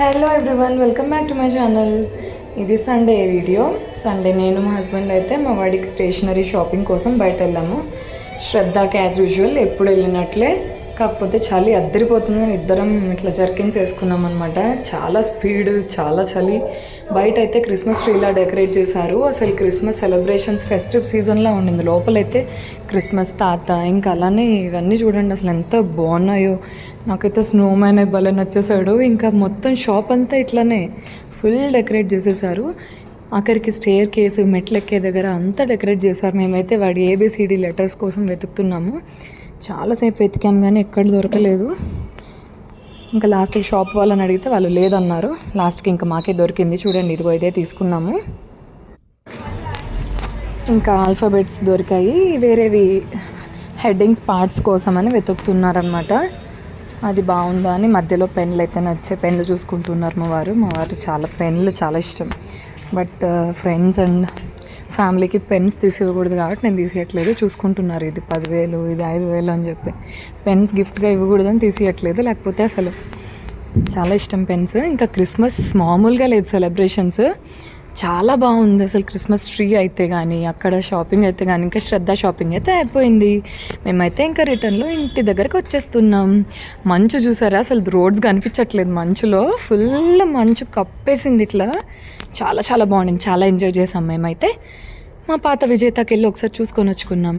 Hello everyone, welcome back to my channel. ఇది Sunday video. Sunday నేను మా husband అయితే మా వాడికి స్టేషనరీ షాపింగ్ కోసం బయట వెళ్ళాము. శ్రద్ధకి యాజ్ యూజువల్ ఎప్పుడు వెళ్ళినట్లే, కాకపోతే చలి అద్దరిపోతుంది అని ఇద్దరం ఇట్లా జర్కిన్స్ వేసుకున్నాం అనమాట. చాలా స్పీడ్, చాలా చలి. బయట అయితే క్రిస్మస్ ట్రీలా డెకరేట్ చేశారు. అసలు క్రిస్మస్ సెలబ్రేషన్స్ ఫెస్టివ్ సీజన్లా ఉండింది. లోపలైతే క్రిస్మస్ తాత, ఇంకా అలానే ఇవన్నీ చూడండి అసలు ఎంత బాగున్నాయో. నాకైతే స్నో మ్యాన్ భలే నచ్చేసాడు. ఇంకా మొత్తం షాప్ అంతా ఇట్లానే ఫుల్ డెకరేట్ చేసేసారు. ఆఖరికి స్టేర్ కేసు, మెట్లు ఎక్కే దగ్గర అంతా డెకరేట్ చేశారు. మేమైతే వాడి ఏబిసిడి లెటర్స్ కోసం వెతుకుతున్నాము. చాలాసేపు వెతికాం కానీ ఎక్కడ దొరకలేదు. ఇంకా లాస్ట్కి షాప్ వాళ్ళని అడిగితే వాళ్ళు లేదన్నారు. లాస్ట్కి ఇంకా మాకే దొరికింది. చూడండి, ఇదిగో ఇదే తీసుకున్నాము. ఇంకా ఆల్ఫాబెట్స్ దొరికాయి. వేరేవి హెడ్డింగ్స్ పార్ట్స్ కోసమని వెతుకుతున్నారనమాట. అది బాగుందా అని మధ్యలో పెన్నులు అయితే నచ్చే పెన్నులు చూసుకుంటున్నారు మా వారు చాలా పెన్నులు చాలా ఇష్టం. బట్ ఫ్రెండ్స్ అండ్ ఫ్యామిలీకి పెన్స్ తీసివ్వకూడదు కాబట్టి నేను తీసేయట్లేదు. చూసుకుంటున్నారు, ఇది 10,000 ఇది 5,000 అని చెప్పి పెన్స్ గిఫ్ట్గా ఇవ్వకూడదని తీసేయట్లేదు. లేకపోతే అసలు చాలా ఇష్టం పెన్స్. ఇంకా క్రిస్మస్ మామూలుగా లేదు, సెలబ్రేషన్స్ చాలా బాగుంది అసలు. క్రిస్మస్ ట్రీ అయితే కానీ, అక్కడ షాపింగ్ అయితే కానీ, ఇంకా శ్రద్ధ షాపింగ్ అయితే అయిపోయింది. మేమైతే ఇంకా రిటర్న్లో ఇంటి దగ్గరకు వచ్చేస్తున్నాం. మంచు చూసారా, అసలు రోడ్స్ కనిపించట్లేదు. మంచులో ఫుల్ మంచు కప్పేసింది ఇట్లా. చాలా చాలా బాగుండింది. చాలా ఎంజాయ్ చేసాం. మేమైతే మా పాత విజేతకి వెళ్ళి ఒకసారి చూసుకొని వచ్చుకున్నాం.